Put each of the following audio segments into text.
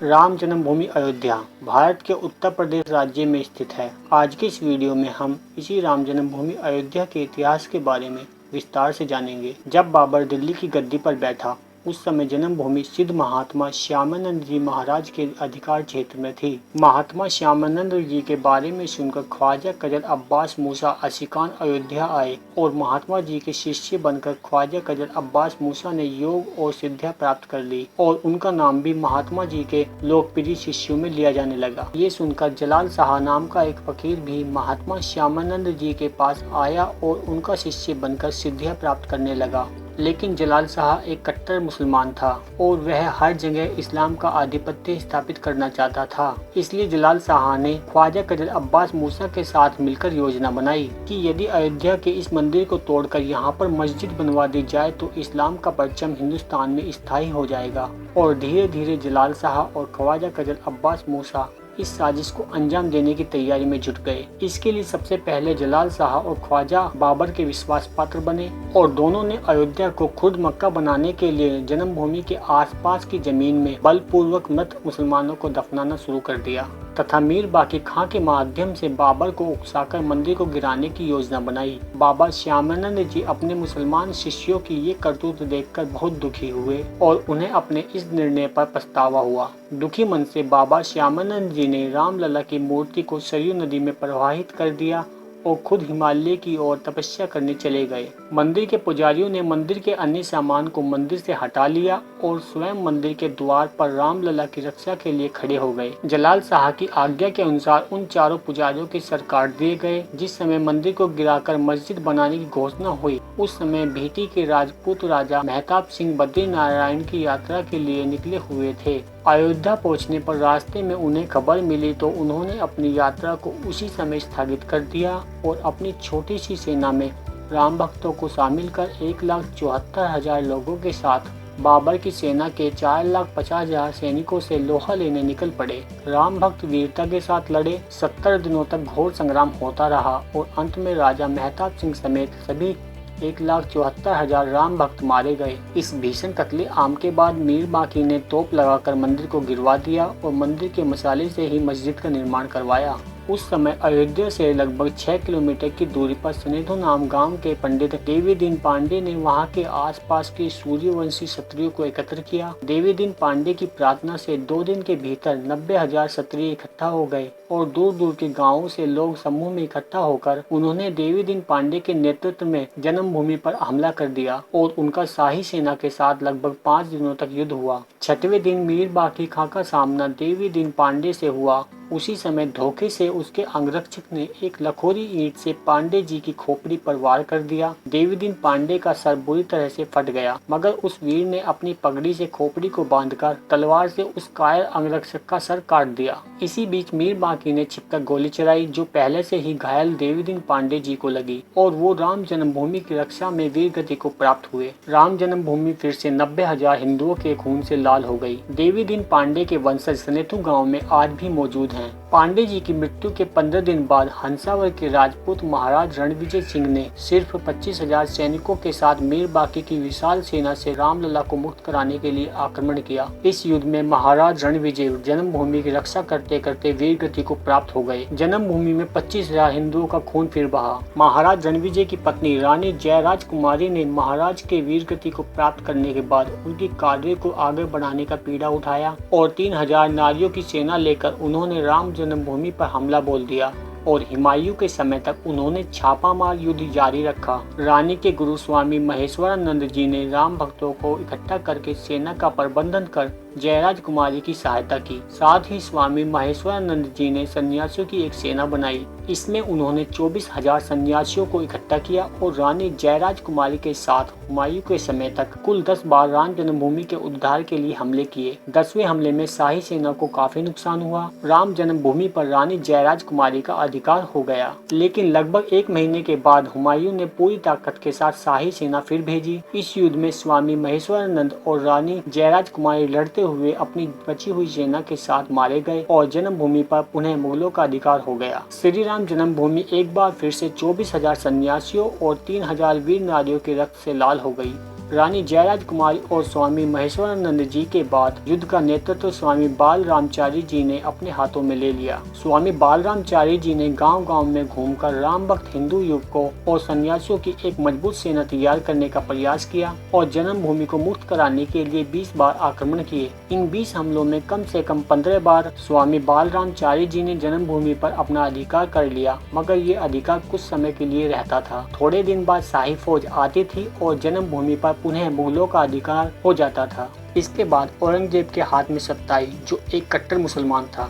राम जन्मभूमि अयोध्या भारत के उत्तर प्रदेश राज्य में स्थित है। आज की इस वीडियो में हम इसी राम जन्मभूमि अयोध्या के इतिहास के बारे में विस्तार से जानेंगे। जब बाबर दिल्ली की गद्दी पर बैठा उस समय जन्मभूमि सिद्ध महात्मा श्यामानंद जी महाराज के अधिकार क्षेत्र में थी। महात्मा श्यामानंद जी के बारे में सुनकर ख्वाजा कजल अब्बास मूसा असीकान अयोध्या आए और महात्मा जी के शिष्य बनकर ख्वाजा कजल अब्बास मूसा ने योग और सिद्धियां प्राप्त कर ली और उनका नाम भी महात्मा जी के लोकप्रिय शिष्यों में लिया जाने लगा। ये सुनकर जलाल शाह नाम का एक फकीर भी महात्मा श्यामानंद जी के पास आया और उनका शिष्य बनकर सिद्धियां प्राप्त करने लगा। लेकिन जलाल शाह एक कट्टर मुसलमान था और वह हर जगह इस्लाम का आधिपत्य स्थापित करना चाहता था। इसलिए जलाल शाह ने ख्वाजा कजल अब्बास मूसा के साथ मिलकर योजना बनाई कि यदि अयोध्या के इस मंदिर को तोड़कर यहाँ पर मस्जिद बनवा दी जाए तो इस्लाम का परचम हिंदुस्तान में स्थायी हो जाएगा। और धीरे धीरे जलाल शाह और ख्वाजा कजल अब्बास मूसा इस साजिश को अंजाम देने की तैयारी में जुट गए। इसके लिए सबसे पहले जलाल शाह और ख्वाजा बाबर के विश्वास पात्र बने और दोनों ने अयोध्या को खुद मक्का बनाने के लिए जन्मभूमि के आसपास की जमीन में बलपूर्वक मृत मुसलमानों को दफनाना शुरू कर दिया तथा मीर बाकी खां के माध्यम से बाबर को उकसाकर मंदिर को गिराने की योजना बनाई। बाबा श्यामानंद जी अपने मुसलमान शिष्यों की ये करतूत देखकर बहुत दुखी हुए और उन्हें अपने इस निर्णय पर पछतावा हुआ। दुखी मन से बाबा श्यामानंद जी ने रामलला की मूर्ति को सरयू नदी में प्रवाहित कर दिया और खुद हिमालय की ओर तपस्या करने चले गए। मंदिर के पुजारियों ने मंदिर के अन्य सामान को मंदिर से हटा लिया और स्वयं मंदिर के द्वार पर रामलला की रक्षा के लिए खड़े हो गए। जलाल शाह की आज्ञा के अनुसार उन चारों पुजारियों के सर काट दिए गए। जिस समय मंदिर को गिराकर मस्जिद बनाने की घोषणा हुई उस समय भीटी के राजपूत राजा मेहताब सिंह बद्रीनारायण की यात्रा के लिए निकले हुए थे। अयोध्या पहुंचने पर रास्ते में उन्हें खबर मिली तो उन्होंने अपनी यात्रा को उसी समय स्थगित कर दिया और अपनी छोटी सी सेना में राम भक्तों को शामिल कर 1,74,000 लोगों के साथ बाबर की सेना के 4,50,000 सैनिकों से लोहा लेने निकल पड़े। राम भक्त वीरता के साथ लड़े। 70 दिनों तक घोर संग्राम होता रहा और अंत में राजा मेहताब सिंह समेत सभी 1,74,000 राम भक्त मारे गए। इस भीषण कत्ले आम के बाद मीर बाकी ने तोप लगाकर मंदिर को गिरवा दिया और मंदिर के मसाले से ही मस्जिद का निर्माण करवाया। उस समय अयोध्या से लगभग 6 किलोमीटर की दूरी पर सनेधु नाम गांव के पंडित देवीदीन पांडे ने वहां के आसपास के सूर्यवंशी क्षत्रियों को एकत्र किया। देवीदीन पांडे की प्रार्थना से 2 दिन के भीतर 90,000 क्षत्रिय इकट्ठा हो गए और दूर दूर के गांवों से लोग समूह में इकट्ठा होकर उन्होंने देवीदीन पांडे के नेतृत्व में जन्मभूमि पर हमला कर दिया और उनका शाही सेना के साथ लगभग 5 दिनों तक युद्ध हुआ। 6वें दिन मीर बाकी खां का सामना देवीदीन पांडे से हुआ। उसी समय धोखे से उसके अंगरक्षक ने एक लखोरी ईंट से पांडे जी की खोपड़ी पर वार कर दिया। देवीदीन पांडे का सर बुरी तरह से फट गया मगर उस वीर ने अपनी पगड़ी से खोपड़ी को बांधकर तलवार से उस कायर अंगरक्षक का सर काट दिया। इसी बीच मीर बाकी ने छिपकर गोली चलाई जो पहले से ही घायल देवीदीन पांडे जी को लगी और वो राम जन्मभूमि की रक्षा में वीर गति को प्राप्त हुए। राम जन्मभूमि फिर से 90,000 हिंदुओं के खून से लाल हो गई। देवीदीन पांडे के वंशज सनेतु गाँव में आज भी मौजूद हैं। पांडे जी की मृत्यु के 15 दिन बाद हंसावर के राजपूत महाराज रणविजय सिंह ने सिर्फ 25,000 सैनिकों के साथ मीर बाकी की विशाल सेना से रामलला को मुक्त कराने के लिए आक्रमण किया। इस युद्ध में महाराज रणविजय जन्मभूमि की रक्षा करते करते वीर गति को प्राप्त हो गए। जन्मभूमि में 25,000 हिंदुओं का खून फिर बहा। महाराज रणविजय की पत्नी रानी जयराज कुमारी ने महाराज के वीर गति को प्राप्त करने के बाद उनकी कार्य को आगे बढ़ाने का पीड़ा उठाया और 3,000 नारियों की सेना लेकर उन्होंने राम जन्मभूमि पर हमला बोल दिया और हुमायूं के समय तक उन्होंने छापामार युद्ध जारी रखा। रानी के गुरु स्वामी महेश्वरानंद जी ने राम भक्तों को इकट्ठा करके सेना का प्रबंधन कर जयराज कुमारी की सहायता की। साथ ही स्वामी महेश्वरानंद जी ने सन्यासियों की एक सेना बनाई। इसमें उन्होंने 24,000 सन्यासियों को इकट्ठा किया और रानी जयराज कुमारी के साथ हुमायूं के समय तक कुल 10 बार राम जन्मभूमि के उद्धार के लिए हमले किए। 10वें हमले में शाही सेना को काफी नुकसान हुआ। राम जन्मभूमि पर रानी जयराज कुमारी का अधिकार हो गया, लेकिन लगभग 1 महीने के बाद हुमायूं ने पूरी ताकत के साथ शाही सेना फिर भेजी। इस युद्ध में स्वामी महेश्वरानंद और रानी जयराज कुमारी लड़ते हुए अपनी बची हुई सेना के साथ मारे गए और जन्मभूमि पर पुनः मुगलों का अधिकार हो गया। श्री राम जन्मभूमि एक बार फिर से 24,000 सन्यासियों और 3,000 वीर नारियों के रक्त से लाल हो गई। रानी जयराज कुमारी और स्वामी महेश्वरानंद जी के बाद युद्ध का नेतृत्व स्वामी बालरामचारी जी ने अपने हाथों में ले लिया। स्वामी बालरामचारी जी ने गांव-गांव में घूमकर राम भक्त हिंदू युवकों और सन्यासियों की एक मजबूत सेना तैयार करने का प्रयास किया और जन्मभूमि को मुक्त कराने के लिए 20 बार आक्रमण किए। इन 20 हमलों में कम से कम 15 बार स्वामी बालरामचारी जी ने जन्मभूमि पर अपना अधिकार कर लिया, मगर ये अधिकार कुछ समय के लिए रहता था। थोड़े दिन बाद शाही फौज आती थी और जन्मभूमि पर पुनः मुगलों का अधिकार हो जाता था। इसके बाद औरंगजेब के हाथ में सत्ता आई, जो एक कट्टर मुसलमान था।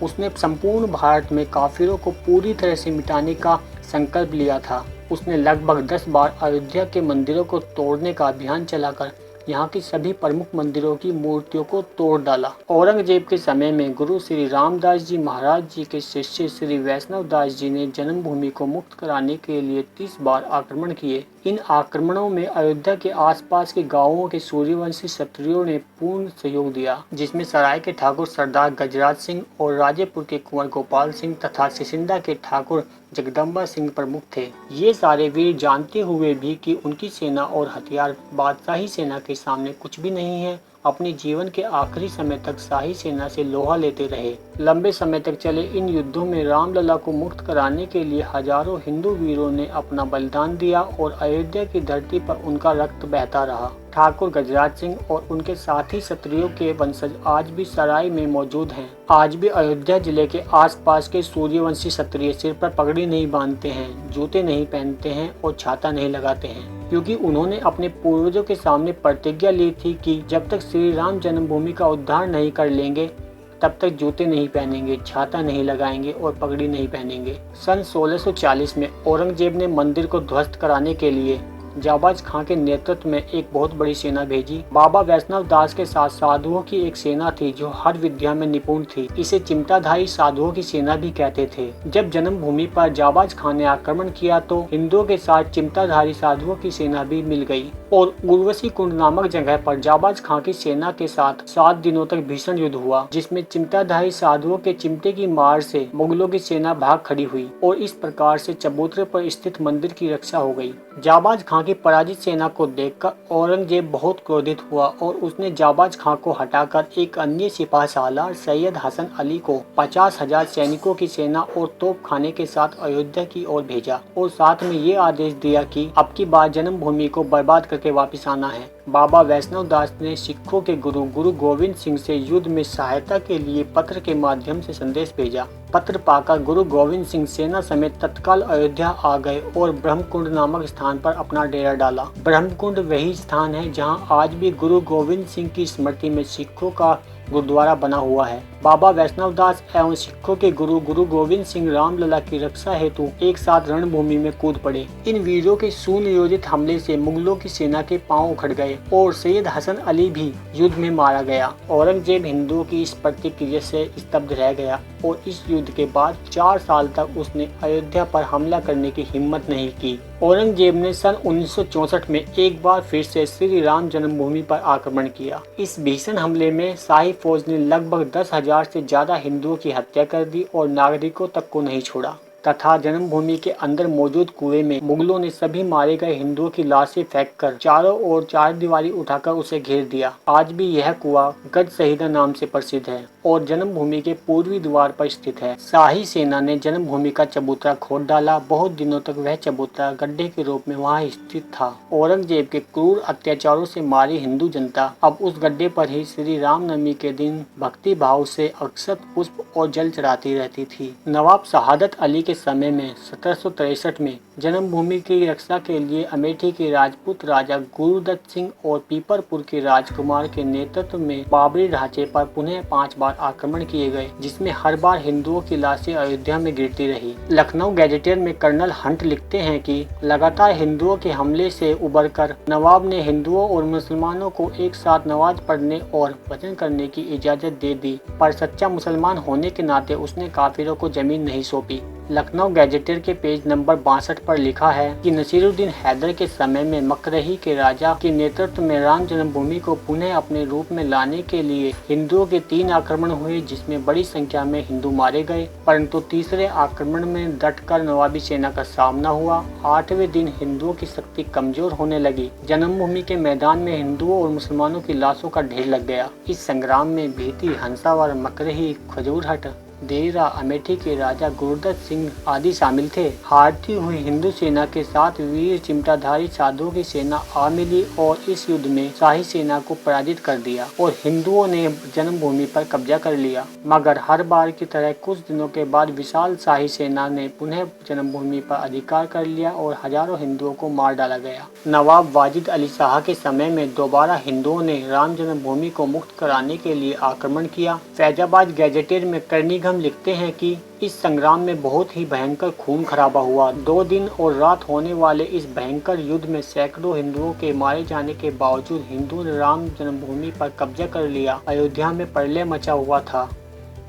उसने संपूर्ण भारत में काफिरों को पूरी तरह से मिटाने का संकल्प लिया था। उसने लगभग 10 बार अयोध्या के मंदिरों को तोड़ने का अभियान चलाकर यहाँ की सभी प्रमुख मंदिरों की मूर्तियों को तोड़ डाला। औरंगजेब के समय में गुरु श्री रामदास जी महाराज जी के शिष्य श्री वैष्णव दास जी ने जन्मभूमि को मुक्त कराने के लिए 30 बार आक्रमण किए। इन आक्रमणों में अयोध्या के आसपास के गांवों के सूर्यवंशी क्षत्रियों ने पूर्ण सहयोग दिया, जिसमें सराय के ठाकुर सरदार गजराज सिंह और राजेपुर के कुंवर गोपाल सिंह तथा सिसिंदा के ठाकुर जगदम्बा सिंह प्रमुख थे। ये सारे वीर जानते हुए भी कि उनकी सेना और हथियार बादशाही सेना के सामने कुछ भी नहीं है, अपने जीवन के आखिरी समय तक शाही सेना से लोहा लेते रहे। लंबे समय तक चले इन युद्धों में रामलला को मुक्त कराने के लिए हजारों हिंदू वीरों ने अपना बलिदान दिया और अयोध्या की धरती पर उनका रक्त बहता रहा। ठाकुर गजराज सिंह और उनके साथी क्षत्रियों के वंशज आज भी सराय में मौजूद हैं। आज भी अयोध्या जिले के आसपास के सूर्यवंशी क्षत्रिय सिर पर पगड़ी नहीं बांधते हैं, जूते नहीं पहनते हैं और छाता नहीं लगाते हैं, क्योंकि उन्होंने अपने पूर्वजों के सामने प्रतिज्ञा ली थी कि जब तक श्री राम जन्मभूमि का उद्धार नहीं कर लेंगे तब तक जूते नहीं पहनेंगे, छाता नहीं लगाएंगे और पगड़ी नहीं पहनेंगे। सन 1640 में औरंगजेब ने मंदिर को ध्वस्त कराने के लिए जाबाज खां के नेतृत्व में एक बहुत बड़ी सेना भेजी। बाबा वैष्णव दास के साथ साधुओं की एक सेना थी जो हर विद्या में निपुण थी। इसे चिमटाधारी साधुओं की सेना भी कहते थे। जब जन्मभूमि पर जाबाज खां ने आक्रमण किया तो हिंदुओं के साथ चिमटाधारी साधुओं की सेना भी मिल गई और उर्वशी कुंड नामक जगह पर जाबाज खां की सेना के साथ 7 दिनों तक भीषण युद्ध हुआ, जिसमें चिमटाधारी साधुओं के चिमटे की मार से मुगलों की सेना भाग खड़ी हुई और इस प्रकार से चबूतरे पर स्थित मंदिर की रक्षा हो गई। जाबाज खां की पराजित सेना को देखकर औरंगजेब बहुत क्रोधित हुआ और उसने जाबाज खां को हटाकर एक अन्य सिपाही सालार सैयद हसन अली को 50,000 सैनिकों की सेना और तोपखाने के साथ अयोध्या की ओर भेजा और साथ में ये आदेश दिया कि अब की बार जन्मभूमि को बर्बाद करके वापस आना है। बाबा वैष्णव दास ने सिखों के गुरु गोविंद सिंह से युद्ध में सहायता के लिए पत्र के माध्यम से संदेश भेजा। पत्र पाकर गुरु गोविंद सिंह सेना समेत तत्काल अयोध्या आ गए और ब्रह्मकुंड नामक स्थान पर अपना डेरा डाला। ब्रह्मकुंड वही स्थान है जहां आज भी गुरु गोविंद सिंह की स्मृति में सिखों का गुरुद्वारा बना हुआ है। बाबा वैष्णव दास एवं सिखों के गुरु गोविंद सिंह रामलला की रक्षा हेतु एक साथ रणभूमि में कूद पड़े। इन वीरों के सुनियोजित हमले से मुगलों की सेना के पांव उखड़ गए और सैयद हसन अली भी युद्ध में मारा गया। औरंगजेब हिंदुओं की इस प्रतिक्रिया से स्तब्ध रह गया और इस युद्ध के बाद 4 साल तक उसने अयोध्या पर हमला करने की हिम्मत नहीं की। औरंगजेब ने सन 1964 में एक बार फिर से श्री राम जन्मभूमि पर आक्रमण किया। इस भीषण हमले में शाही फौज ने लगभग 10,000 से ज्यादा हिंदुओं की हत्या कर दी और नागरिकों तक को नहीं छोड़ा तथा जन्मभूमि के अंदर मौजूद कुएं में मुगलों ने सभी मारे गए हिंदुओं की लाशें फेंककर चारों ओर 4 दीवारी उठाकर उसे घेर दिया। आज भी यह कुआं गढ़ शहीदा नाम से प्रसिद्ध है और जन्मभूमि के पूर्वी द्वार पर स्थित है। शाही सेना ने जन्मभूमि का चबूतरा खोद डाला। बहुत दिनों तक वह चबूतरा गड्ढे के रूप में वहां स्थित था। औरंगजेब के क्रूर अत्याचारों से मारी हिंदू जनता अब उस गड्ढे पर ही श्री रामनवमी के दिन भक्ति भाव से अक्षत पुष्प और जल चढ़ाती रहती थी। नवाब शहादत अली के समय में 1763 में जन्मभूमि की रक्षा के लिए अमेठी के राजपूत राजा गुरुदत्त सिंह और पीपरपुर के राजकुमार के नेतृत्व में बाबरी ढांचे पर पुनः 5 बार आक्रमण किए गए, जिसमें हर बार हिंदुओं की लाशें अयोध्या में गिरती रही। लखनऊ गैजेटियर में कर्नल हंट लिखते हैं कि लगातार हिंदुओं के हमले से उबरकर नवाब ने हिंदुओं और मुसलमानों को एक साथ नमाज पढ़ने और भजन करने की इजाजत दे दी, पर सच्चा मुसलमान होने के नाते उसने काफिरों को जमीन नहीं सौंपी। लखनऊ गैजेटियर के पेज नंबर 62 तट पर लिखा है कि नसीरुद्दीन हैदर के समय में मकरही के राजा के नेतृत्व में राम जन्मभूमि को पुनः अपने रूप में लाने के लिए हिंदुओं के 3 आक्रमण हुए, जिसमें बड़ी संख्या में हिंदू मारे गए, परंतु तीसरे आक्रमण में डटकर नवाबी सेना का सामना हुआ। 8वें दिन हिंदुओं की शक्ति कमजोर होने लगी। जन्मभूमि के मैदान में हिंदुओं और मुसलमानों की लाशों का ढेर लग गया। इस संग्राम में भीती, हंसावर, मकरही, खजूरहट, देरा, अमेठी के राजा गुरदत्त सिंह आदि शामिल थे। हारती हुई हिंदू सेना के साथ वीर चिमटाधारी साधुओं की सेना आ मिली और इस युद्ध में शाही सेना को पराजित कर दिया और हिंदुओं ने जन्मभूमि पर कब्जा कर लिया। मगर हर बार की तरह कुछ दिनों के बाद विशाल शाही सेना ने पुनः जन्मभूमि पर अधिकार कर लिया और हजारों हिंदुओं को मार डाला गया। नवाब वाजिद अली शाह के समय में दोबारा हिंदुओं ने राम जन्मभूमि को मुक्त कराने के लिए आक्रमण किया। फैजाबाद गैजेटियर में कर्णिघन लिखते हैं कि इस संग्राम में बहुत ही भयंकर खून खराबा हुआ। 2 दिन और रात होने वाले इस भयंकर युद्ध में सैकड़ों हिंदुओं के मारे जाने के बावजूद हिंदुओं ने राम जन्मभूमि पर कब्जा कर लिया। अयोध्या में प्रलय मचा हुआ था।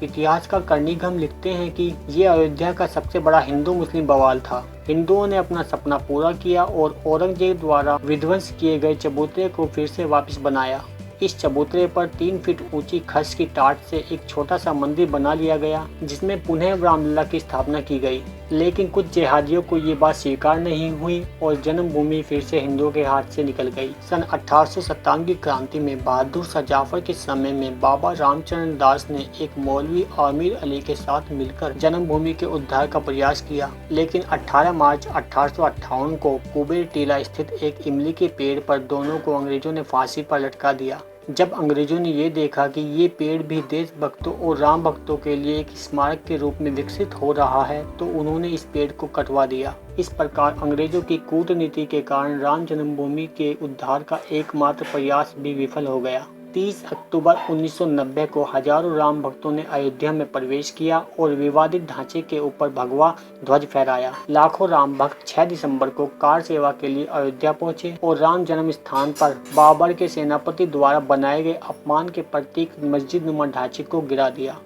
इतिहासकार कर्णिघन लिखते हैं कि ये अयोध्या का सबसे बड़ा हिंदू मुस्लिम बवाल था। हिंदुओं ने अपना सपना पूरा किया और औरंगजेब द्वारा विध्वंस किए गए चबूतरे को फिर से वापस बनाया। इस चबूतरे पर 3 फीट ऊंची खस की टाट से एक छोटा सा मंदिर बना लिया गया, जिसमें पुनः रामलला की स्थापना की गई। लेकिन कुछ जिहादियों को ये बात स्वीकार नहीं हुई और जन्मभूमि फिर से हिंदुओं के हाथ से निकल गई। सन 1857 की क्रांति में बहादुर शाह जफर के समय में बाबा रामचरण दास ने एक मौलवी आमिर अली के साथ मिलकर जन्मभूमि के उद्धार का प्रयास किया। लेकिन 18 मार्च 1858 को कुबेर टीला स्थित एक इमली के पेड़ पर दोनों को अंग्रेजों ने फांसी पर लटका दिया। जब अंग्रेजों ने ये देखा कि ये पेड़ भी देशभक्तों और राम भक्तों के लिए एक स्मारक के रूप में विकसित हो रहा है, तो उन्होंने इस पेड़ को कटवा दिया। इस प्रकार अंग्रेजों की कूटनीति के कारण राम जन्मभूमि के उद्धार का एकमात्र प्रयास भी विफल हो गया। 30 अक्टूबर 1990 को हजारों राम भक्तों ने अयोध्या में प्रवेश किया और विवादित ढांचे के ऊपर भगवा ध्वज फहराया। लाखों राम भक्त 6 दिसंबर को कार सेवा के लिए अयोध्या पहुंचे और राम जन्म स्थान पर बाबर के सेनापति द्वारा बनाए गए अपमान के प्रतीक मस्जिद नुमा ढांचे को गिरा दिया।